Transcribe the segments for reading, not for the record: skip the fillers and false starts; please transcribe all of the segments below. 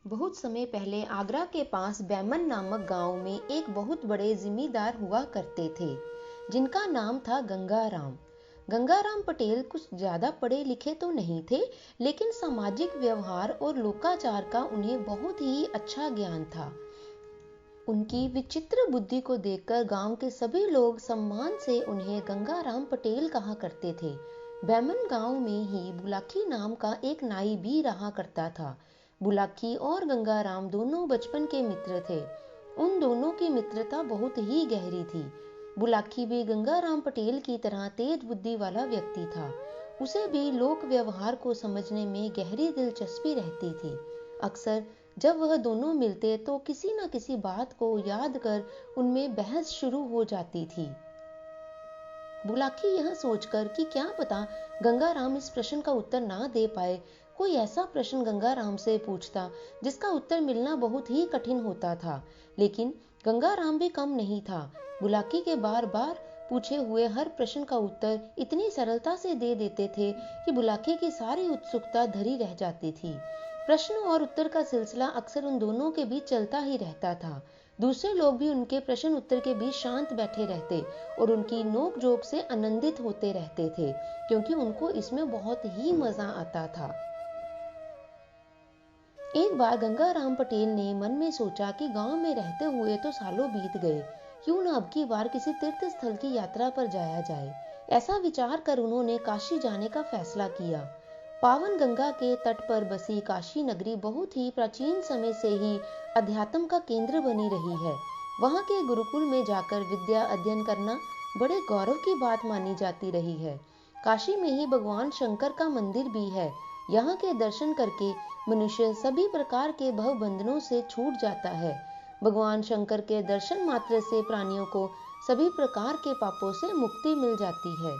बहुत समय पहले आगरा के पास बैमन नामक गांव में एक बहुत बड़े जिमींदार हुआ करते थे, जिनका नाम था गंगाराम। गंगाराम पटेल कुछ ज्यादा पढ़े लिखे तो नहीं थे, लेकिन सामाजिक व्यवहार और लोकाचार का उन्हें बहुत ही अच्छा ज्ञान था। उनकी विचित्र बुद्धि को देखकर गांव के सभी लोग सम्मान से उन्हें गंगाराम पटेल कहा करते थे। बैमन गांव में ही बुलाकी नाम का एक नाई भी रहा करता था। बुलाकी और गंगाराम दोनों बचपन के मित्र थे। उन दोनों की मित्रता बहुत ही गहरी थी। बुलाकी भी गंगाराम पटेल की तरह तेज बुद्धि वाला व्यक्ति था। उसे भी लोक व्यवहार को समझने में गहरी दिलचस्पी रहती थी। अक्सर जब वह दोनों मिलते तो किसी न किसी बात को याद कर उनमें बहस शुरू हो जाती थी। बुलाकी यह सोचकर कि क्या पता गंगाराम इस प्रश्न का उत्तर ना दे पाए, कोई ऐसा प्रश्न गंगाराम से पूछता जिसका उत्तर मिलना बहुत ही कठिन होता था। लेकिन गंगाराम भी कम नहीं था। बुलाकी के बार बार पूछे हुए हर प्रश्न का उत्तर इतनी सरलता से दे देते थे कि बुलाकी की सारी उत्सुकता धरी रह जाती थी। प्रश्न और उत्तर का सिलसिला अक्सर उन दोनों के बीच चलता ही रहता था। दूसरे लोग भी उनके प्रश्न उत्तर के बीच शांत बैठे रहते और उनकी नोक झोंक से आनंदित होते रहते थे, क्योंकि उनको इसमें बहुत ही मजा आता था। एक बार गंगाराम पटेल ने मन में सोचा कि गांव में रहते हुए तो सालों बीत गए, क्यों न अब की बार किसी तीर्थ स्थल की यात्रा पर जाया जाए। ऐसा विचार कर उन्होंने काशी जाने का फैसला किया। पावन गंगा के तट पर बसी काशी नगरी बहुत ही प्राचीन समय से ही अध्यात्म का केंद्र बनी रही है। वहां के गुरुकुल में जाकर विद्या अध्ययन करना बड़े गौरव की बात मानी जाती रही है। काशी में ही भगवान शंकर का मंदिर भी है। यहाँ के दर्शन करके मनुष्य सभी प्रकार के भव बंधनों से छूट जाता है। भगवान शंकर के दर्शन मात्र से प्राणियों को सभी प्रकार के पापों से मुक्ति मिल जाती है।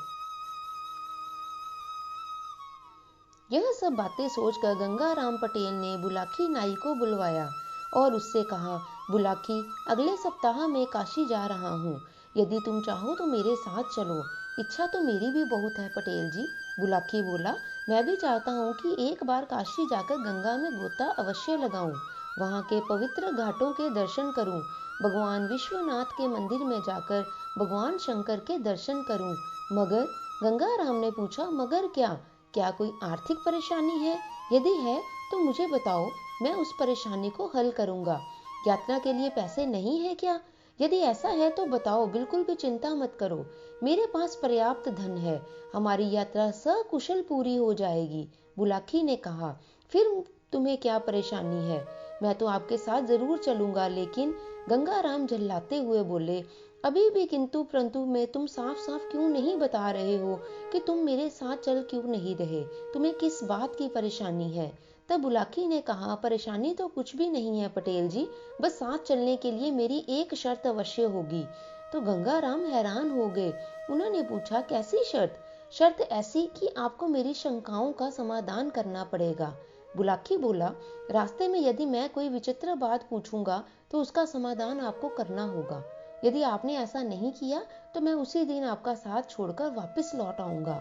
यह सब बातें सोचकर गंगाराम पटेल ने बुलाकी नाई को बुलवाया और उससे कहा, बुलाकी, अगले सप्ताह मैं काशी जा रहा हूँ। यदि तुम चाहो तो मेरे साथ चलो। इच्छा तो मेरी भी बहुत है पटेल जी। बुलाकी बोला, मैं भी चाहता हूँ कि एक बार काशी जाकर गंगा में गोता अवश्य लगाऊं, वहाँ के पवित्र घाटों के दर्शन करूं, भगवान विश्वनाथ के मंदिर में जाकर भगवान शंकर के दर्शन करूं। मगर गंगाराम ने पूछा, मगर क्या? क्या कोई आर्थिक परेशानी है? यदि है तो मुझे बताओ, मैं उस परेशानी को हल करूंगा। यात्रा के लिए पैसे नहीं है क्या? यदि ऐसा है तो बताओ, बिल्कुल भी चिंता मत करो, मेरे पास पर्याप्त धन है, हमारी यात्रा सकुशल पूरी हो जाएगी। बुलाकी ने कहा, फिर तुम्हें क्या परेशानी है? मैं तो आपके साथ जरूर चलूंगा। लेकिन गंगाराम झल्लाते हुए बोले, अभी भी किंतु परंतु में तुम साफ साफ क्यों नहीं बता रहे हो कि तुम मेरे साथ चल क्यों नहीं रहे? तुम्हें किस बात की परेशानी है? तब बुलाकी ने कहा, परेशानी तो कुछ भी नहीं है पटेल जी, बस साथ चलने के लिए मेरी एक शर्त अवश्य होगी। तो गंगाराम हैरान हो गए। उन्होंने पूछा, कैसी शर्त? शर्त ऐसी कि आपको मेरी शंकाओं का समाधान करना पड़ेगा। बुलाकी बोला, रास्ते में यदि मैं कोई विचित्र बात पूछूंगा तो उसका समाधान आपको करना होगा। यदि आपने ऐसा नहीं किया तो मैं उसी दिन आपका साथ छोड़कर वापस लौट आऊंगा।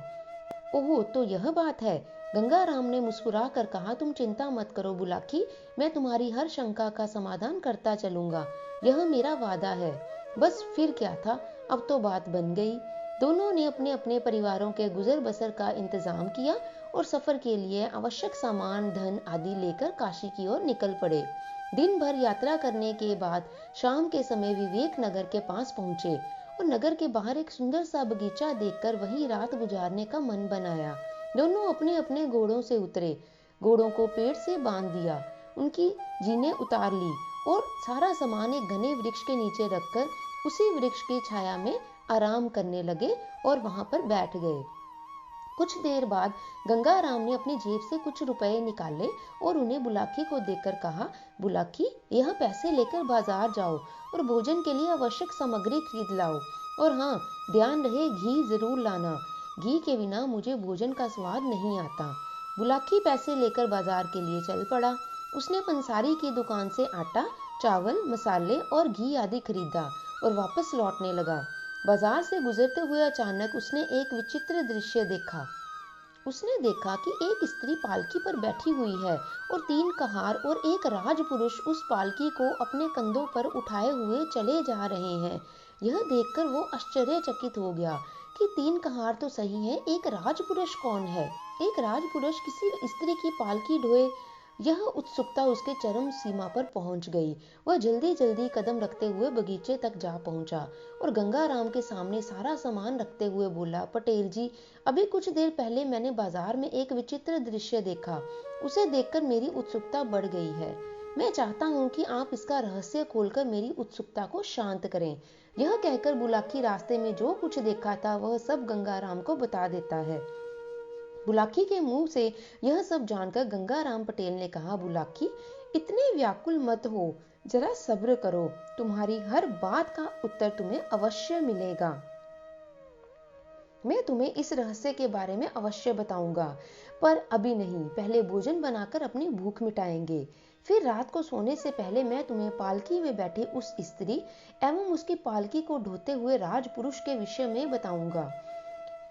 ओह, तो यह बात है। गंगाराम ने मुस्कुरा कर कहा, तुम चिंता मत करो बुलाकी, मैं तुम्हारी हर शंका का समाधान करता चलूंगा, यह मेरा वादा है। बस फिर क्या था, अब तो बात बन गई। दोनों ने अपने अपने परिवारों के गुजर बसर का इंतजाम किया और सफर के लिए आवश्यक सामान, धन आदि लेकर काशी की ओर निकल पड़े। दिन भर यात्रा करने के बाद शाम के समय विवेक नगर के पास पहुंचे और नगर के बाहर एक सुंदर सा बगीचा देखकर वहीं रात गुजारने का मन बनाया। दोनों अपने अपने घोड़ों से उतरे, घोड़ों को पेड़ से बांध दिया, उनकी जीनें उतार ली और सारा सामान एक घने वृक्ष के नीचे रखकर उसी वृक्ष की छाया में आराम करने लगे और वहां पर बैठ गए। कुछ देर बाद गंगाराम ने अपनी जेब से कुछ रुपए निकाले और उन्हें बुलाकी को देकर कहा, बुलाकी, यह पैसे लेकर बाजार जाओ और भोजन के लिए आवश्यक सामग्री खरीद लाओ। और हाँ, ध्यान रहे घी जरूर लाना, घी के बिना मुझे भोजन का स्वाद नहीं आता। बुलाकी पैसे लेकर बाजार के लिए चल पड़ा। उसने पंसारी की दुकान से आटा, चावल, मसाले और घी आदि खरीदा और वापस लौटने लगा। बाजार से गुजरते हुए अचानक उसने एक विचित्र दृश्य देखा। उसने देखा कि एक स्त्री पालकी पर बैठी हुई है और 3 कहार और एक राजपुरुष उस पालकी को अपने कंधों पर उठाए हुए चले जा रहे हैं। यह देखकर वो आश्चर्यचकित हो गया कि 3 कहार तो सही है, एक राजपुरुष कौन है? एक राजपुरुष किसी स्त्री की पालकी ढोए? यह उत्सुकता उसके चरम सीमा पर पहुंच गई। वह जल्दी जल्दी कदम रखते हुए बगीचे तक जा पहुंचा और गंगाराम के सामने सारा सामान रखते हुए बोला, पटेल जी, अभी कुछ देर पहले मैंने बाजार में एक विचित्र दृश्य देखा। उसे देखकर मेरी उत्सुकता बढ़ गई है। मैं चाहता हूँ कि आप इसका रहस्य खोलकर मेरी उत्सुकता को शांत करें। यह कहकर बुलाकी रास्ते में जो कुछ देखा था वह सब गंगाराम को बता देता है। बुलाकी के मुंह से यह सब जानकर गंगाराम पटेल ने कहा, बुलाकी, इतने व्याकुल मत हो, जरा सब्र करो, तुम्हारी हर बात का उत्तर तुम्हें अवश्य मिलेगा। मैं तुम्हें इस रहस्य के बारे में अवश्य बताऊंगा, पर अभी नहीं, पहले भोजन बनाकर अपनी भूख मिटाएंगे। फिर रात को सोने से पहले मैं तुम्हें पालकी में बैठी उस स्त्री एवं उसकी पालकी को ढोते हुए राजपुरुष के विषय में बताऊंगा।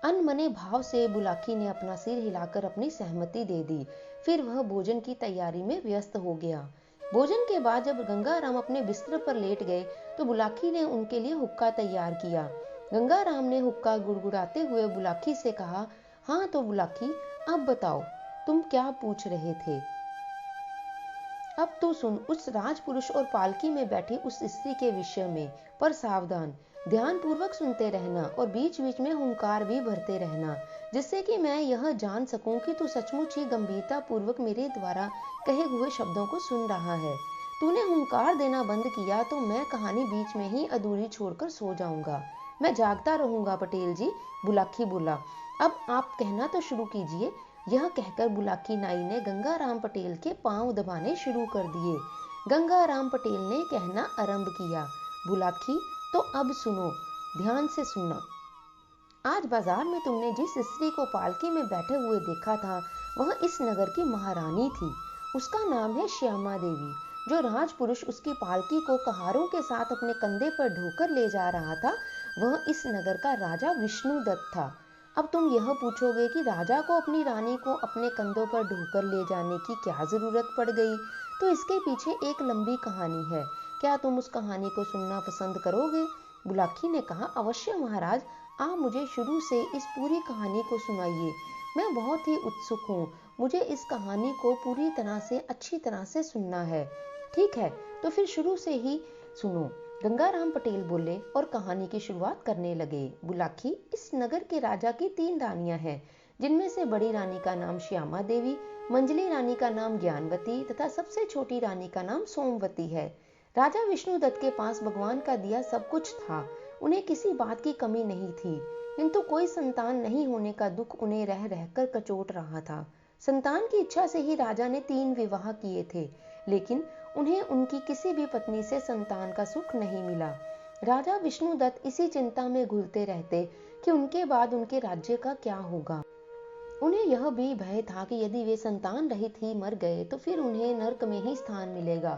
अनमने भाव से बुलाकी ने अपना सिर हिलाकर अपनी सहमति दे दी। फिर वह भोजन की तैयारी में व्यस्त हो गया। भोजन के बाद जब गंगाराम अपने बिस्तर पर लेट गए तो बुलाकी ने उनके लिए हुक्का तैयार किया। गंगाराम ने हुक्का गुड़गुड़ाते हुए बुलाकी से कहा, हाँ तो बुलाकी, अब बताओ, तुम क्या पूछ रहे थे? अब तो सुन उस राजपुरुष और पालकी में बैठी उस स्त्री के विषय में, पर सावधान, ध्यान पूर्वक सुनते रहना और बीच बीच में हुंकार भी भरते रहना, जिससे कि मैं यह जान सकूं कि तू सचमुच ही गंभीरता पूर्वक मेरे द्वारा कहे हुए शब्दों को सुन रहा है। तूने हुंकार देना बंद किया तो मैं कहानी बीच में ही अधूरी छोड़कर सो जाऊंगा। मैं जागता रहूंगा पटेल जी, बुलाकी बोला। अब आप कहना तो शुरू कीजिए। यह कहकर बुलाकी नाई ने गंगाराम पटेल के पांव दबाने शुरू कर दिए। गंगाराम पटेल ने कहना आरंभ किया, बुलाकी, तो अब सुनो, ध्यान से सुनना। आज बाजार में तुमने जिस स्त्री को पालकी में बैठे हुए देखा था वह इस नगर की महारानी थी। उसका नाम है श्यामा देवी। जो राजपुरुष उसकी पालकी को कहारों के साथ अपने कंधे पर ढोकर ले जा रहा था वह इस नगर का राजा विष्णुदत्त था। अब तुम यह पूछोगे कि राजा को अपनी रानी को अपने कंधों पर ढोकर ले जाने की क्या जरूरत पड़ गई? तो इसके पीछे एक लंबी कहानी है। क्या तुम उस कहानी को सुनना पसंद करोगे? बुलाकी ने कहा, अवश्य महाराज, आप मुझे शुरू से इस पूरी कहानी को सुनाइए। मैं बहुत ही उत्सुक हूँ। मुझे इस कहानी को पूरी तरह से अच्छी तरह से सुनना है। ठीक है, तो फिर शुरू से ही सुनो। गंगाराम पटेल बोले और कहानी की शुरुआत करने लगे। बुलाकी, इस नगर के राजा की 3 रानियां हैं, जिनमें से बड़ी रानी का नाम श्यामा देवी, मंझली रानी का नाम ज्ञानवती तथा सबसे छोटी रानी का नाम सोमवती है। राजा विष्णुदत्त के पास भगवान का दिया सब कुछ था। उन्हें किसी बात की कमी नहीं थी, किंतु कोई संतान नहीं होने का दुख उन्हें रह रहकर कचोट रहा था। संतान की इच्छा से ही राजा ने 3 विवाह किए थे, लेकिन उन्हें उनकी किसी भी पत्नी से संतान का सुख नहीं मिला। राजा विष्णुदत्त इसी चिंता में घुलते रहते कि उनके बाद उनके राज्य का क्या होगा। उन्हें यह भी भय था कि यदि वे संतान रहित ही मर गए तो फिर उन्हें नरक में ही स्थान मिलेगा।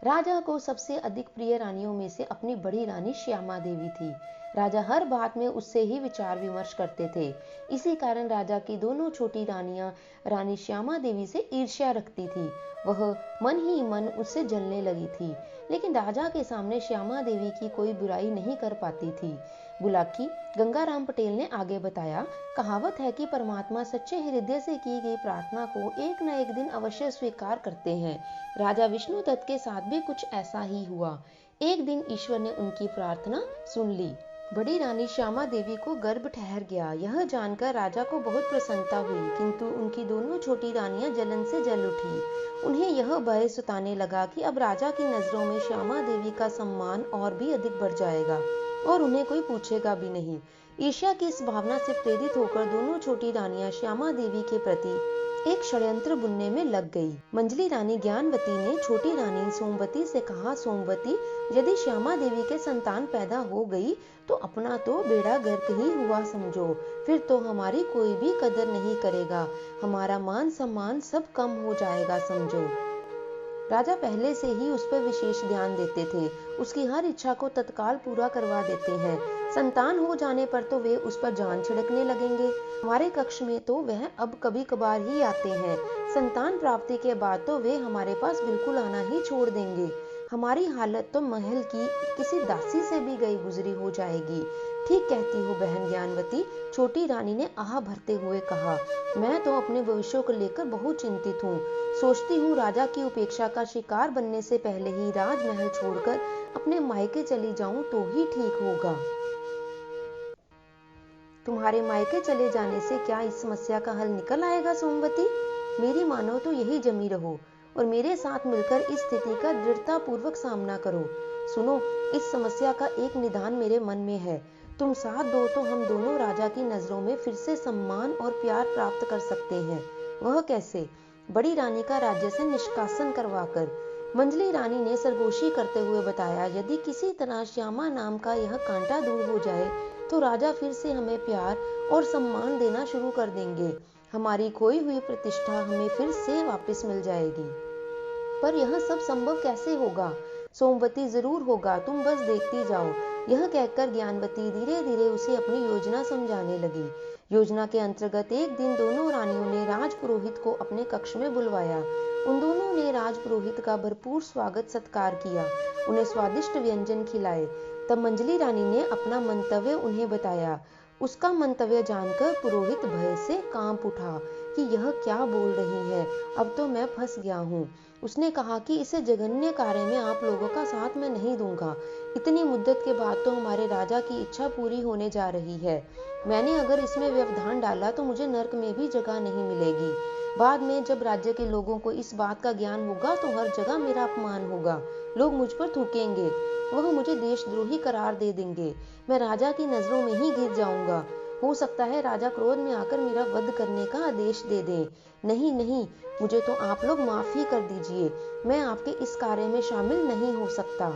राजा को सबसे अधिक प्रिय रानियों में से अपनी बड़ी रानी श्यामा देवी थी। राजा हर बात में उससे ही विचार विमर्श करते थे। इसी कारण राजा की दोनों छोटी रानियां रानी श्यामा देवी से ईर्ष्या रखती थी। वह मन ही मन उससे जलने लगी थी, लेकिन राजा के सामने श्यामा देवी की कोई बुराई नहीं कर पाती थी। बुलाकी, गंगाराम पटेल ने आगे बताया, कहावत है कि परमात्मा सच्चे हृदय से की गई प्रार्थना को एक न एक दिन अवश्य स्वीकार करते हैं। राजा विष्णुदत्त के साथ भी कुछ ऐसा ही हुआ। एक दिन ईश्वर ने उनकी प्रार्थना सुन ली। बड़ी रानी श्यामा देवी को गर्भ ठहर गया। यह जानकर राजा को बहुत प्रसन्नता हुई, किंतु उनकी दोनों छोटी रानियां जलन से जल उठी। उन्हें यह भय सताने लगा कि अब राजा की नजरों में श्यामा देवी का सम्मान और भी अधिक बढ़ जाएगा और उन्हें कोई पूछेगा भी नहीं। ईर्ष्या की इस भावना से प्रेरित होकर दोनों छोटी रानियां श्यामा देवी के प्रति एक षड्यंत्र बुनने में लग गई। मंझली रानी ज्ञानवती ने छोटी रानी सोमवती से कहा, सोमवती, यदि श्यामा देवी के संतान पैदा हो गई तो अपना तो बेड़ा गर्क ही हुआ समझो। फिर तो हमारी कोई भी कदर नहीं करेगा, हमारा मान सम्मान सब कम हो जाएगा समझो। राजा पहले से ही उस पर विशेष ध्यान देते थे, उसकी हर इच्छा को तत्काल पूरा करवा देते हैं। संतान हो जाने पर तो वे उस पर जान छिड़कने लगेंगे। हमारे कक्ष में तो वह अब कभी कभार ही आते हैं। संतान प्राप्ति के बाद तो वे हमारे पास बिल्कुल आना ही छोड़ देंगे। हमारी हालत तो महल की किसी दासी से भी गई गुजरी हो जाएगी। ठीक कहती हो बहन ज्ञानवती, छोटी रानी ने आह भरते हुए कहा। मैं तो अपने भविष्य को लेकर बहुत चिंतित हूँ। सोचती हूँ राजा की उपेक्षा का शिकार बनने से पहले ही राजमहल छोड़कर अपने मायके चली जाऊं तो ही ठीक होगा। तुम्हारे मायके चले जाने से क्या इस समस्या का हल निकल आएगा सोमवती? मेरी मानो तो यही जमी रहो और मेरे साथ मिलकर इस स्थिति का दृढ़ता पूर्वक सामना करो। सुनो, इस समस्या का एक निदान मेरे मन में है। तुम साथ दो तो हम दोनों राजा की नजरों में फिर से सम्मान और प्यार प्राप्त कर सकते हैं। वह कैसे? बड़ी रानी का राज्य से निष्कासन करवाकर। मंजली रानी ने सरगोशी करते हुए बताया, यदि किसी तरह श्यामा नाम का यह कांटा दूर हो जाए तो राजा फिर से हमें प्यार और सम्मान देना शुरू कर देंगे। हमारी खोई हुई प्रतिष्ठा हमें फिर से वापस मिल जाएगी। पर यह सब संभव कैसे होगा? सोमवती, जरूर होगा, तुम बस देखती जाओ। यह कहकर ज्ञानवती धीरे धीरे उसे अपनी योजना समझाने लगी। योजना के अंतर्गत एक दिन दोनों रानियों ने राजपुरोहित को अपने कक्ष में बुलवाया। उन दोनों ने राजपुरोहित का भरपूर स्वागत सत्कार किया, उन्हें स्वादिष्ट व्यंजन खिलाए। तब मंजली रानी ने अपना मंतव्य उन्हें बताया। उसका मंतव्य जानकर पुरोहित भय से कांप उठा कि यह क्या बोल रही है, अब तो मैं फंस गया हूँ। उसने कहा कि इसे जघन्य कार्य में आप लोगों का साथ मैं नहीं दूंगा। इतनी मुद्दत के बाद तो हमारे राजा की इच्छा पूरी होने जा रही है। मैंने अगर इसमें व्यवधान डाला तो मुझे नरक में भी जगह नहीं मिलेगी। बाद में जब राज्य के लोगों को इस बात का ज्ञान होगा तो हर जगह मेरा अपमान होगा। लोग मुझ पर थूकेंगे, वह मुझे देशद्रोही करार दे देंगे। मैं राजा की नजरों में ही गिर जाऊंगा। हो सकता है राजा क्रोध में आकर मेरा वध करने का आदेश दे दें। नहीं नहीं, मुझे तो आप लोग माफ ही कर दीजिए। मैं आपके इस कार्य में शामिल नहीं हो सकता।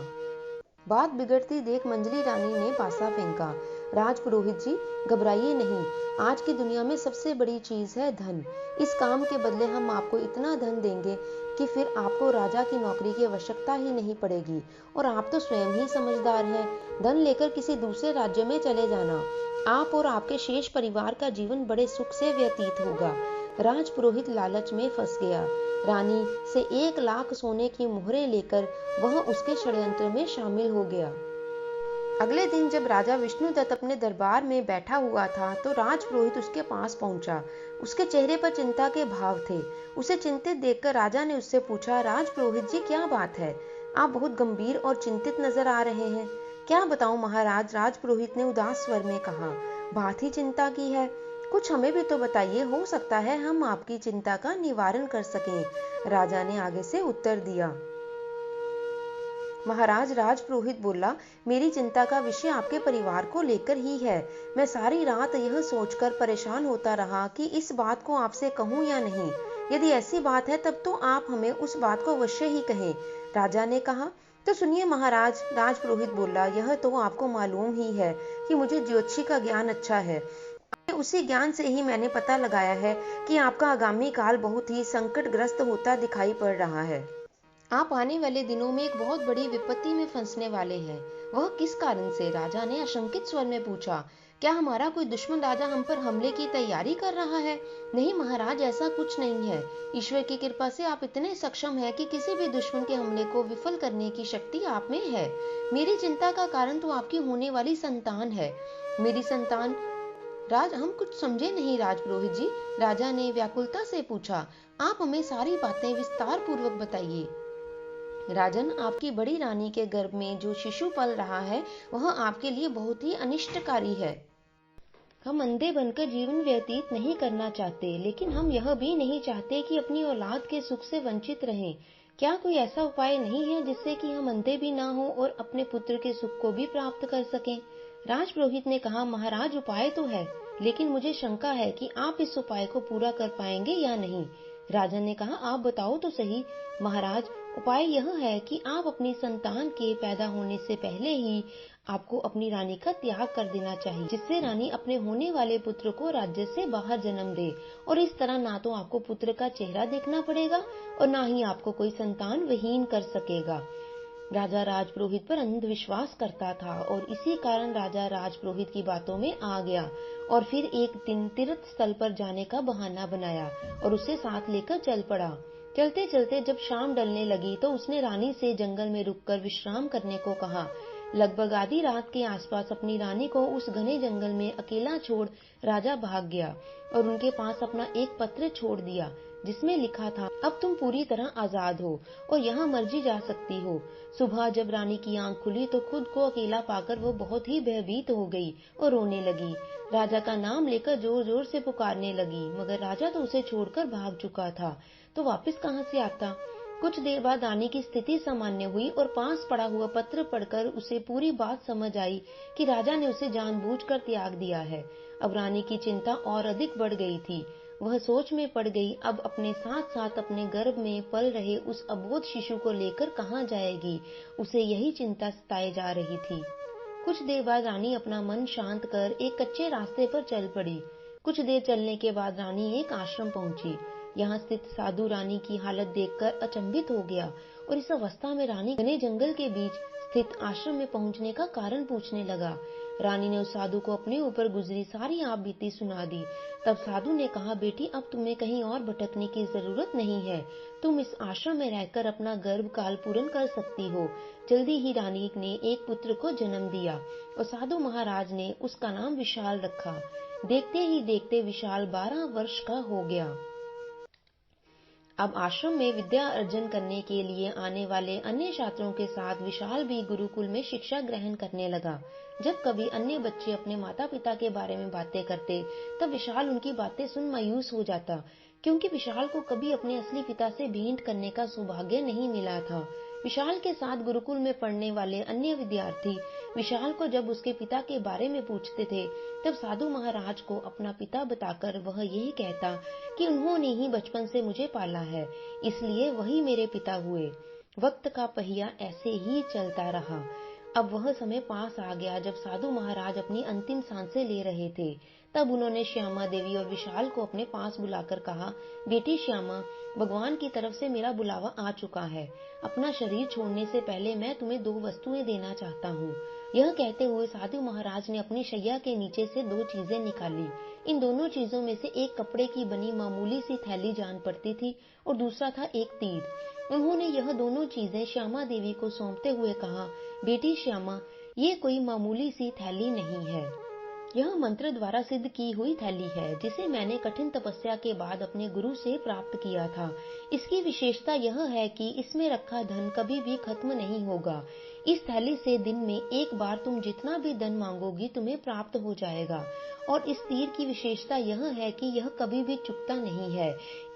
बात बिगड़ती देख मंजली रानी ने पासा फेंका। राजपुरोहित जी, घबराइए नहीं। आज की दुनिया में सबसे बड़ी चीज है धन। इस काम के बदले हम आपको इतना धन देंगे कि फिर आपको राजा की नौकरी की आवश्यकता ही नहीं पड़ेगी। और आप तो स्वयं ही समझदार हैं। धन लेकर किसी दूसरे राज्य में चले जाना, आप और आपके शेष परिवार का जीवन बड़े सुख से व्यतीत होगा। राजपुरोहित लालच में फंस गया। रानी से 1 लाख सोने की मोहरें लेकर वह उसके षड्यंत्र में शामिल हो गया। अगले दिन जब राजा विष्णुदत्त अपने दरबार में बैठा हुआ था तो राजपुरोहित उसके पास पहुंचा। उसके चेहरे पर चिंता के भाव थे। उसे चिंतित देखकर राजा ने उससे पूछा, राजपुरोहित जी, क्या बात है? आप बहुत गंभीर और चिंतित नजर आ रहे हैं। क्या बताऊं महाराज, राजपुरोहित ने उदास स्वर में कहा। बात ही चिंता की है, कुछ हमें भी तो बताइए, हो सकता है हम आपकी चिंता का निवारण कर सकें। राजा ने आगे से उत्तर दिया। महाराज, राजपुरोहित बोला, मेरी चिंता का विषय आपके परिवार को लेकर ही है। मैं सारी रात यह सोचकर परेशान होता रहा कि इस बात को आपसे कहूं या नहीं। यदि ऐसी बात है तब तो आप हमें उस बात को अवश्य ही कहें। राजा ने कहा। तो सुनिए महाराज, राजपुरोहित बोला, यह तो आपको मालूम ही है कि मुझे ज्योतिषी का ज्ञान अच्छा है। उसी ज्ञान से ही मैंने पता लगाया है कि आपका आगामी काल बहुत ही संकटग्रस्त होता दिखाई पड़ रहा है। आप आने वाले दिनों में एक बहुत बड़ी विपत्ति में फंसने वाले हैं। वह किस कारण से? राजा ने आशंकित स्वर में पूछा। क्या हमारा कोई दुश्मन राजा हम पर हमले की तैयारी कर रहा है? नहीं महाराज, ऐसा कुछ नहीं है। ईश्वर की कृपा से आप इतने सक्षम हैं कि किसी भी दुश्मन के हमले को विफल करने की शक्ति आप में है। मेरी चिंता का कारण तो आपकी होने वाली संतान है। मेरी संतान? हम कुछ समझे नहीं राजपुरोहित जी। राजा ने व्याकुलता से पूछा। आप हमें सारी बातें विस्तार पूर्वक बताइए। राजन, आपकी बड़ी रानी के गर्भ में जो शिशु पल रहा है वह आपके लिए बहुत ही अनिष्टकारी है। हम अंधे बनकर जीवन व्यतीत नहीं करना चाहते, लेकिन हम यह भी नहीं चाहते कि अपनी औलाद के सुख से वंचित रहें। क्या कोई ऐसा उपाय नहीं है जिससे कि हम अंधे भी ना हो और अपने पुत्र के सुख को भी प्राप्त कर सकें? राजपुरोहित ने कहा, महाराज, उपाय तो है, लेकिन मुझे शंका है कि आप इस उपाय को पूरा कर पाएंगे या नहीं। राजा ने कहा, आप बताओ तो सही। महाराज, उपाय यह है कि आप अपनी संतान के पैदा होने से पहले ही आपको अपनी रानी का त्याग कर देना चाहिए, जिससे रानी अपने होने वाले पुत्र को राज्य से बाहर जन्म दे, और इस तरह ना तो आपको पुत्र का चेहरा देखना पड़ेगा और ना ही आपको कोई संतान विहीन कर सकेगा। राजा राजपुरोहित पर अंधविश्वास करता था और इसी कारण राजा राजपुरोहित की बातों में आ गया और फिर एक दिन तीर्थ स्थल पर जाने का बहाना बनाया और उसे साथ लेकर चल पड़ा। चलते चलते जब शाम ढलने लगी तो उसने रानी से जंगल में रुककर विश्राम करने को कहा। लगभग आधी रात के आसपास अपनी रानी को उस घने जंगल में अकेला छोड़ राजा भाग गया और उनके पास अपना एक पत्र छोड़ दिया, जिसमें लिखा था, अब तुम पूरी तरह आजाद हो और यहाँ मर्जी जा सकती हो। सुबह जब रानी की आंख खुली तो खुद को अकेला पाकर वो बहुत ही भयभीत हो गई और रोने लगी। राजा का नाम लेकर जोर जोर से पुकारने लगी, मगर राजा तो उसे छोड़कर भाग चुका था, तो वापस कहाँ से आता। कुछ देर बाद रानी की स्थिति सामान्य हुई और पास पड़ा हुआ पत्र पढ़कर उसे पूरी बात समझ आई कि राजा ने उसे जानबूझकर त्याग दिया है। अब रानी की चिंता और अधिक बढ़ गई थी। वह सोच में पड़ गई, अब अपने साथ साथ अपने गर्भ में पल रहे उस अबोध शिशु को लेकर कहाँ जाएगी। उसे यही चिंता सताए जा रही थी। कुछ देर बाद रानी अपना मन शांत कर एक कच्चे रास्ते पर चल पड़ी। कुछ देर चलने के बाद रानी एक आश्रम पहुंची। यहाँ स्थित साधु रानी की हालत देखकर अचंभित हो गया और इस अवस्था में रानी घने जंगल के बीच स्थित आश्रम में पहुंचने का कारण पूछने लगा। रानी ने उस साधु को अपने ऊपर गुजरी सारी आप बीती सुना दी। तब साधु ने कहा, बेटी, अब तुम्हें कहीं और भटकने की जरूरत नहीं है। तुम इस आश्रम में रहकर अपना गर्भ काल पूर्ण कर सकती हो। जल्दी ही रानी ने एक पुत्र को जन्म दिया और साधु महाराज ने उसका नाम विशाल रखा। देखते ही देखते विशाल 12 वर्ष का हो गया। अब आश्रम में विद्या अर्जन करने के लिए आने वाले अन्य छात्रों के साथ विशाल भी गुरुकुल में शिक्षा ग्रहण करने लगा। जब कभी अन्य बच्चे अपने माता पिता के बारे में बातें करते, तब विशाल उनकी बातें सुन मायूस हो जाता, क्योंकि विशाल को कभी अपने असली पिता से भेंट करने का सौभाग्य नहीं मिला था। विशाल के साथ गुरुकुल में पढ़ने वाले अन्य विद्यार्थी विशाल को जब उसके पिता के बारे में पूछते थे, तब साधु महाराज को अपना पिता बताकर वह यही कहता कि उन्होंने ही बचपन से मुझे पाला है, इसलिए वही मेरे पिता हुए। वक्त का पहिया ऐसे ही चलता रहा। अब वह समय पास आ गया जब साधु महाराज अपनी अंतिम सांसें ले रहे थे। तब उन्होंने श्यामा देवी और विशाल को अपने पास बुलाकर कहा, बेटी श्यामा, भगवान की तरफ से मेरा बुलावा आ चुका है। अपना शरीर छोड़ने से पहले मैं तुम्हें 2 वस्तुएं देना चाहता हूँ। यह कहते हुए साधु महाराज ने अपनी शैया के नीचे से 2 चीजें निकाली। इन दोनों चीजों में से एक कपड़े की बनी मामूली सी थैली जान पड़ती थी और दूसरा था एक तीर। उन्होंने यह दोनों चीजें श्यामा देवी को सौंपते हुए कहा, बेटी श्यामा, ये कोई मामूली सी थैली नहीं है। यह मंत्र द्वारा सिद्ध की हुई थैली है, जिसे मैंने कठिन तपस्या के बाद अपने गुरु से प्राप्त किया था। इसकी विशेषता यह है कि इसमें रखा धन कभी भी खत्म नहीं होगा। इस थैली से दिन में एक बार तुम जितना भी धन मांगोगी तुम्हें प्राप्त हो जाएगा। और इस तीर की विशेषता यह है कि यह कभी भी चुकता नहीं है।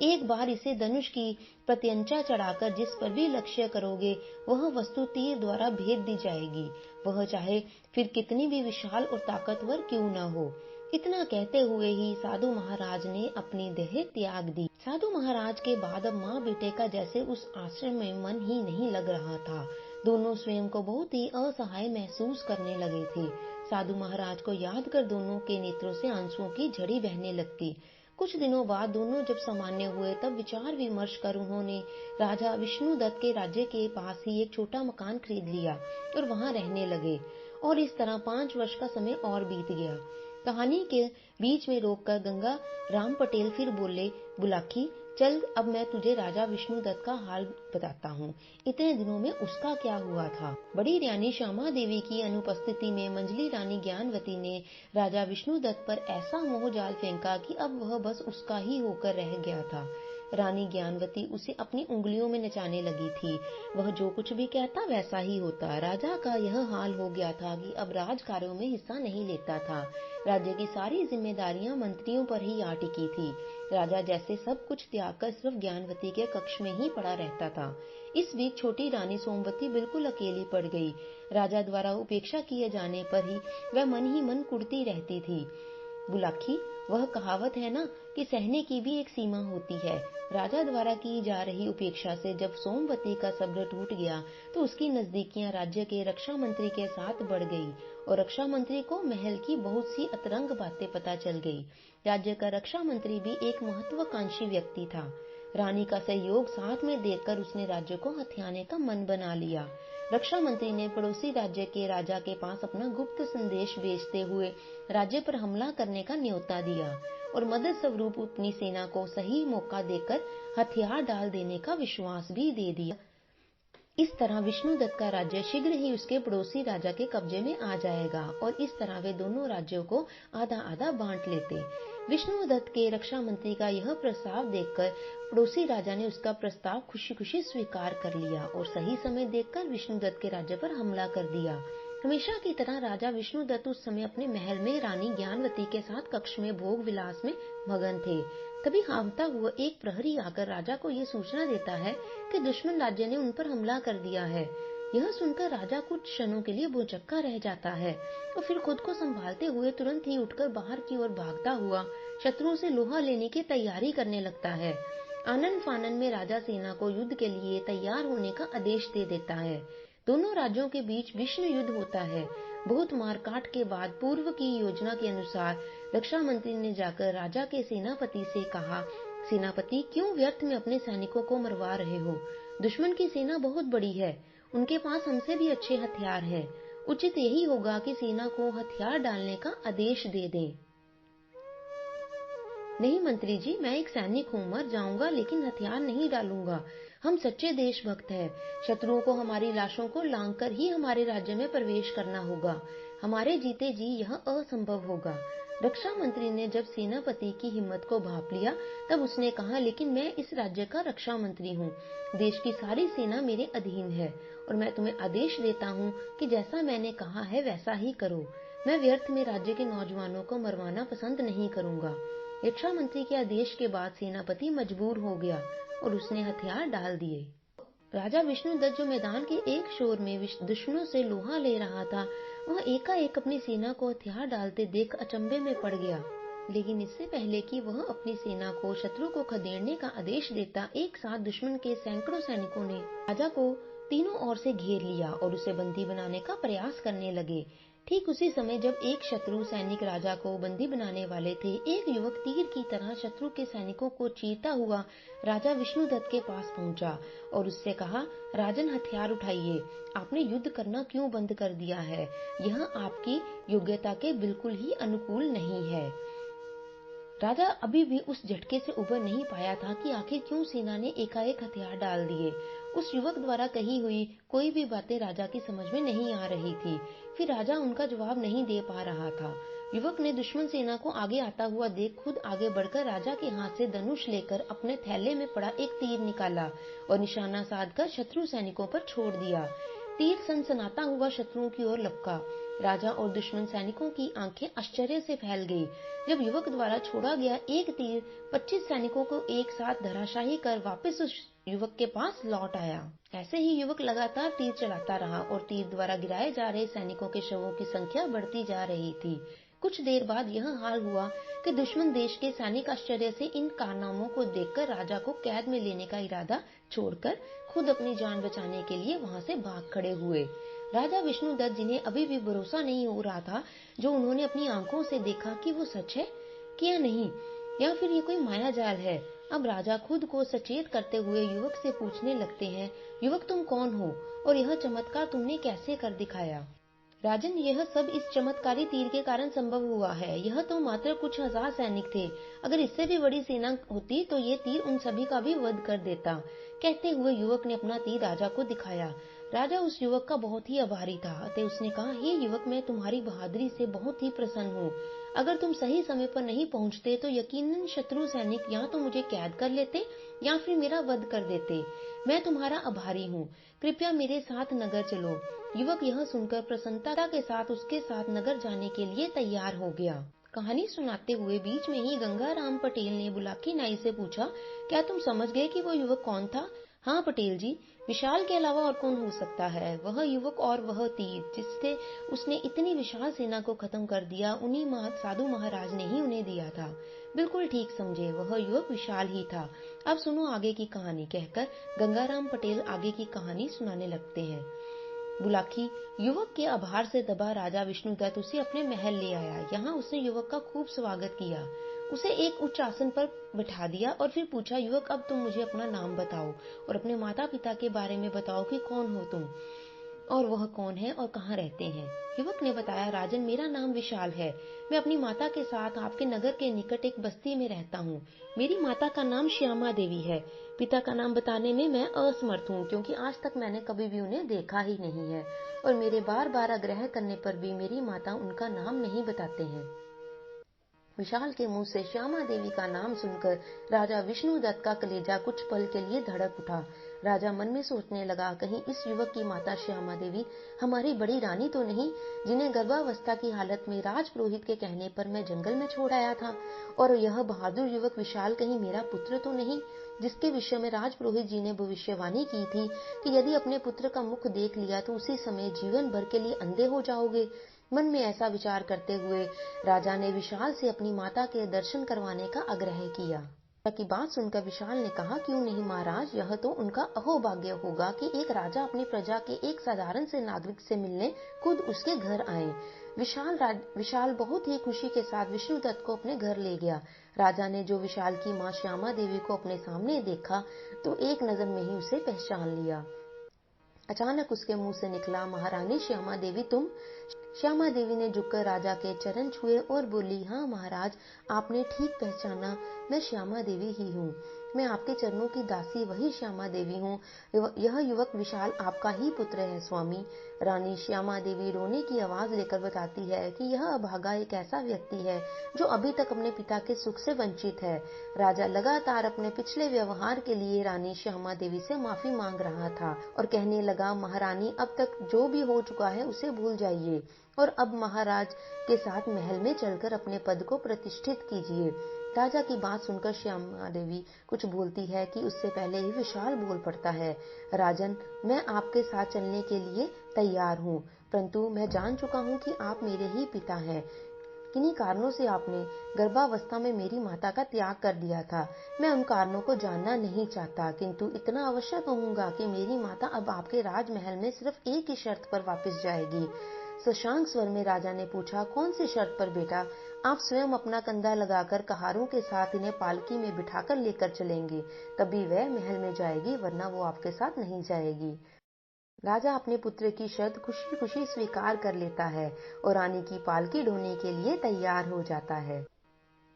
एक बार इसे धनुष की प्रत्यंचा चढ़ाकर जिस पर भी लक्ष्य करोगे, वह वस्तु तीर द्वारा भेद दी जाएगी, वह चाहे फिर कितनी भी विशाल और ताकतवर क्यों न हो। इतना कहते हुए ही साधु महाराज ने अपनी देह त्याग दी। साधु महाराज के बाद अब माँ बेटे का जैसे उस आश्रम में मन ही नहीं लग रहा था। दोनों स्वयं को बहुत ही असहाय महसूस करने लगे थे। साधु महाराज को याद कर दोनों के नेत्रों से आंसुओं की झड़ी बहने लगती। कुछ दिनों बाद दोनों जब सामान्य हुए, तब विचार विमर्श कर उन्होंने राजा विष्णुदत्त के राज्य के पास ही एक छोटा मकान खरीद लिया और वहां रहने लगे। और इस तरह 5 वर्ष का समय और बीत गया। कहानी के बीच में रोककर गंगा राम पटेल फिर बोले, बुलाकी, चल अब मैं तुझे राजा विष्णुदत्त का हाल बताता हूँ। इतने दिनों में उसका क्या हुआ था। बड़ी रानी श्यामा देवी की अनुपस्थिति में मंजली रानी ज्ञानवती ने राजा विष्णुदत्त पर ऐसा मोह जाल फेंका कि अब वह बस उसका ही होकर रह गया था। रानी ज्ञानवती उसे अपनी उंगलियों में नचाने लगी थी। वह जो कुछ भी कहता वैसा ही होता। राजा का यह हाल हो गया था कि अब राज कार्यों में हिस्सा नहीं लेता था। राज्य की सारी जिम्मेदारियां मंत्रियों पर ही आ टिकी थी। राजा जैसे सब कुछ त्याग कर सिर्फ ज्ञानवती के कक्ष में ही पड़ा रहता था। इस बीच छोटी रानी सोमवती बिल्कुल अकेली पड़ गई। राजा द्वारा उपेक्षा किए जाने पर ही वह मन ही मन कुढ़ती रहती थी। बुलाकी, वह कहावत है ना कि सहने की भी एक सीमा होती है। राजा द्वारा की जा रही उपेक्षा से जब सोमवती का सब्र टूट गया तो उसकी नजदीकियां राज्य के रक्षा मंत्री के साथ बढ़ गई और रक्षा मंत्री को महल की बहुत सी अतरंग बातें पता चल गई। राज्य का रक्षा मंत्री भी एक महत्वाकांक्षी व्यक्ति था। रानी का सहयोग साथ में देखकर उसने राज्य को हथियाने का मन बना लिया। रक्षा मंत्री ने पड़ोसी राज्य के राजा के पास अपना गुप्त संदेश भेजते हुए राज्य पर हमला करने का न्योता दिया और मदद स्वरूप अपनी सेना को सही मौका देकर हथियार डाल देने का विश्वास भी दे दिया। इस तरह विष्णुदत्त का राज्य शीघ्र ही उसके पड़ोसी राजा के कब्जे में आ जाएगा और इस तरह वे दोनों राज्यों को आधा आधा बांट लेते। विष्णुदत्त के रक्षा मंत्री का यह प्रस्ताव देखकर पड़ोसी राजा ने उसका प्रस्ताव खुशी खुशी स्वीकार कर लिया और सही समय देखकर विष्णुदत्त के राज्य पर हमला कर दिया। हमेशा की तरह राजा विष्णुदत्त उस समय अपने महल में रानी ज्ञानवती के साथ कक्ष में भोग विलास में मगन थे। तभी हाँफता हुआ एक प्रहरी आकर राजा को ये सूचना देता है कि दुश्मन राज्य ने उन पर हमला कर दिया है। यह सुनकर राजा कुछ क्षणों के लिए भौचक्का रह जाता है और फिर खुद को संभालते हुए तुरंत ही उठकर बाहर की ओर भागता हुआ शत्रुओं से लोहा लेने की तैयारी करने लगता है। आनन फानन में राजा सेना को युद्ध के लिए तैयार होने का आदेश दे देता है। दोनों राज्यों के बीच भीषण युद्ध होता है। बहुत मारकाट के बाद पूर्व की योजना के अनुसार रक्षा मंत्री ने जाकर राजा के सेनापति से कहा, सेनापति, क्यों व्यर्थ में अपने सैनिकों को मरवा रहे हो? दुश्मन की सेना बहुत बड़ी है, उनके पास हमसे भी अच्छे हथियार हैं। उचित यही होगा कि सेना को हथियार डालने का आदेश दे दें। नहीं मंत्री जी, मैं एक सैनिक हूँ, मर जाऊंगा लेकिन हथियार नहीं डालूंगा। हम सच्चे देशभक्त हैं। शत्रुओं को हमारी लाशों को लांघकर ही हमारे राज्य में प्रवेश करना होगा। हमारे जीते जी यह असंभव होगा। रक्षा मंत्री ने जब सेनापति की हिम्मत को भांप लिया तब उसने कहा, लेकिन मैं इस राज्य का रक्षा मंत्री हूँ। देश की सारी सेना मेरे अधीन है और मैं तुम्हें आदेश देता हूँ कि जैसा मैंने कहा है वैसा ही करो। मैं व्यर्थ में राज्य के नौजवानों को मरवाना पसंद नहीं करूंगा। रक्षा मंत्री के आदेश के बाद सेनापति मजबूर हो गया और उसने हथियार डाल दिए। राजा विष्णुदत्त जो मैदान के एक छोर में दुश्मनों से लोहा ले रहा था, वह एकाएक अपनी सेना को हथियार डालते देख अचंभे में पड़ गया। लेकिन इससे पहले कि वह अपनी सेना को शत्रु को खदेड़ने का आदेश देता, एक साथ दुश्मन के सैकड़ों सैनिकों ने राजा को तीनों ओर से घेर लिया और उसे बंदी बनाने का प्रयास करने लगे। ठीक उसी समय जब एक शत्रु सैनिक राजा को बंदी बनाने वाले थे, एक युवक तीर की तरह शत्रु के सैनिकों को चीरता हुआ राजा विष्णुदत्त के पास पहुंचा और उससे कहा, राजन, हथियार उठाइए। आपने युद्ध करना क्यों बंद कर दिया है? यह आपकी योग्यता के बिल्कुल ही अनुकूल नहीं है। राजा अभी भी उस झटके से उबर नहीं पाया था कि आखिर क्यों सेना ने एकाएक हथियार डाल दिए। उस युवक द्वारा कही हुई कोई भी बातें राजा की समझ में नहीं आ रही थी। फिर राजा उनका जवाब नहीं दे पा रहा था। युवक ने दुश्मन सेना को आगे आता हुआ देख खुद आगे बढ़कर राजा के हाथ से धनुष लेकर अपने थैले में पड़ा एक तीर निकाला और निशाना साधकर शत्रु सैनिकों पर छोड़ दिया। तीर सनसनाता हुआ शत्रुओं की ओर लपका। राजा और दुश्मन सैनिकों की आंखें आश्चर्य से फैल गई जब युवक द्वारा छोड़ा गया एक तीर 25 सैनिकों को एक साथ धराशायी कर वापस उस युवक के पास लौट आया। ऐसे ही युवक लगातार तीर चलाता रहा और तीर द्वारा गिराए जा रहे सैनिकों के शवों की संख्या बढ़ती जा रही थी। कुछ देर बाद यह हाल हुआ कि दुश्मन देश के सैनिक आश्चर्य से इन कारनामों को देखकर राजा को कैद में लेने का इरादा छोड़कर खुद अपनी जान बचाने के लिए वहां से भाग खड़े हुए। राजा विष्णुदत्त, जिन्हें अभी भी भरोसा नहीं हो रहा था जो उन्होंने अपनी आंखों से देखा, कि वो सच है कि या नहीं, या फिर ये कोई माया जाल है। अब राजा खुद को सचेत करते हुए युवक से पूछने लगते हैं, युवक, तुम कौन हो और यह चमत्कार तुमने कैसे कर दिखाया? राजन, यह सब इस चमत्कारी तीर के कारण संभव हुआ है। यह तो मात्र कुछ हजार सैनिक थे। अगर इससे भी बड़ी सेना होती तो ये तीर उन सभी का भी वध कर देता। कहते हुए युवक ने अपना तीर राजा को दिखाया। राजा उस युवक का बहुत ही आभारी था अतः उसने कहा, हे युवक, मैं तुम्हारी बहादुरी से बहुत ही प्रसन्न हूँ। अगर तुम सही समय पर नहीं पहुँचते तो यकीनन शत्रु सैनिक या तो मुझे कैद कर लेते या फिर मेरा वध कर देते। मैं तुम्हारा आभारी हूँ। कृपया मेरे साथ नगर चलो। युवक यह सुनकर प्रसन्नता के साथ उसके साथ नगर जाने के लिए तैयार हो गया। कहानी सुनाते हुए बीच में ही गंगाराम पटेल ने बुलाकी नाई से पूछा, क्या तुम समझ गए कि वो युवक कौन था? हाँ पटेल जी, विशाल के अलावा और कौन हो सकता है? वह युवक और वह तीर जिससे उसने इतनी विशाल सेना को खत्म कर दिया, उन्हीं साधु महाराज ने ही उन्हें दिया था। बिल्कुल ठीक समझे, वह युवक विशाल ही था। अब सुनो आगे की कहानी, कहकर गंगाराम पटेल आगे की कहानी सुनाने लगते हैं। बुलाकी युवक के आभार से दबा राजा विष्णुदत्त उसे अपने महल ले आया। यहाँ उसने युवक का खूब स्वागत किया, उसे एक उच्च आसन पर बैठा दिया और फिर पूछा, युवक अब तुम मुझे अपना नाम बताओ और अपने माता पिता के बारे में बताओ कि कौन हो तुम और वह कौन है और कहाँ रहते हैं। युवक ने बताया, राजन मेरा नाम विशाल है, मैं अपनी माता के साथ आपके नगर के निकट एक बस्ती में रहता हूँ। मेरी माता का नाम श्यामा देवी है। पिता का नाम बताने में मैं असमर्थ हूँ क्योंकि आज तक मैंने कभी भी उन्हें देखा ही नहीं है और मेरे बार बार आग्रह करने पर भी मेरी माता उनका नाम नहीं बताते हैं। विशाल के मुंह से श्यामा देवी का नाम सुनकर राजा विष्णुदत्त का कलेजा कुछ पल के लिए धड़क उठा। राजा मन में सोचने लगा, कहीं इस युवक की माता श्यामा देवी हमारी बड़ी रानी तो नहीं, जिन्हें गर्भावस्था की हालत में राजपुरोहित के कहने पर मैं जंगल में छोड़ आया था। और यह बहादुर युवक विशाल कहीं मेरा पुत्र तो नहीं, जिसके विषय में राजपुरोहित जी ने भविष्यवाणी की थी कि यदि अपने पुत्र का मुख देख लिया तो उसी समय जीवन भर के लिए अंधे हो जाओगे। मन में ऐसा विचार करते हुए राजा ने विशाल से अपनी माता के दर्शन करवाने का आग्रह किया। राजा की बात सुनकर विशाल ने कहा, क्यों नहीं महाराज, यह तो उनका अहोभाग्य होगा कि एक राजा अपनी प्रजा के एक साधारण से नागरिक से मिलने खुद उसके घर आए। विशाल बहुत ही खुशी के साथ विष्णुदत्त को अपने घर ले गया। राजा ने जो विशाल की मां श्यामा देवी को अपने सामने देखा तो एक नजर में ही उसे पहचान लिया। अचानक उसके मुंह से निकला, महारानी श्यामा देवी तुम? श्यामा देवी ने झुककर राजा के चरण छुए और बोली, हाँ महाराज, आपने ठीक पहचाना, मैं श्यामा देवी ही हूँ। मैं आपके चरणों की दासी वही श्यामा देवी हूँ। यह युवक विशाल आपका ही पुत्र है स्वामी। रानी श्यामा देवी रोने की आवाज लेकर बताती है कि यह अभागा एक ऐसा व्यक्ति है जो अभी तक अपने पिता के सुख से वंचित है। राजा लगातार अपने पिछले व्यवहार के लिए रानी श्यामा देवी से माफी मांग रहा था और कहने लगा, महारानी अब तक जो भी हो चुका है उसे भूल जाइए और अब महाराज के साथ महल में चलकर अपने पद को प्रतिष्ठित कीजिए। राजा की बात सुनकर श्यामा देवी कुछ बोलती है कि उससे पहले ही विशाल बोल पड़ता है, राजन मैं आपके साथ चलने के लिए तैयार हूँ, परंतु मैं जान चुका हूँ कि आप मेरे ही पिता हैं। किन्हीं कारणों से आपने गर्भावस्था में मेरी माता का त्याग कर दिया था। मैं उन कारणों को जानना नहीं चाहता, किंतु इतना अवश्य कहूंगा कि मेरी माता अब आपके राजमहल में सिर्फ एक ही शर्त पर वापस जाएगी। शशांक स्वर में राजा ने पूछा, कौन सी शर्त पर बेटा? आप स्वयं अपना कंधा लगाकर कहारों के साथ इन्हें पालकी में बिठाकर लेकर चलेंगे, तभी वह महल में जाएगी, वरना वो आपके साथ नहीं जाएगी। राजा अपने पुत्र की शर्त खुशी खुशी स्वीकार कर लेता है और रानी की पालकी ढोने के लिए तैयार हो जाता है।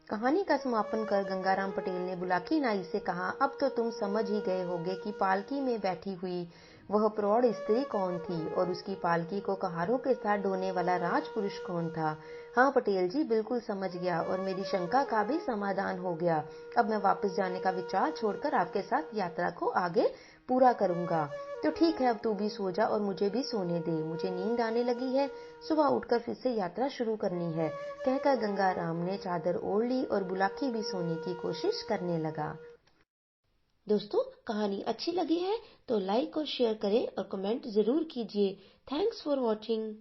कहानी का समापन कर गंगाराम पटेल ने बुलाकी नाई से कहा, अब तो तुम समझ ही गए होगे कि पालकी में बैठी हुई वह प्रौढ़ स्त्री कौन थी और उसकी पालकी को कहारों के साथ ढोने वाला राजपुरुष कौन था। हाँ पटेल जी, बिल्कुल समझ गया और मेरी शंका का भी समाधान हो गया। अब मैं वापस जाने का विचार छोड़कर आपके साथ यात्रा को आगे पूरा करूंगा। तो ठीक है, अब तू भी सो जा और मुझे भी सोने दे, मुझे नींद आने लगी है, सुबह उठकर फिर से यात्रा शुरू करनी है। कहकर गंगाराम ने चादर ओढ़ ली और बुलाकी भी सोने की कोशिश करने लगा। दोस्तों, कहानी अच्छी लगी है तो लाइक और शेयर करें और कमेंट जरूर कीजिए। Thanks for watching.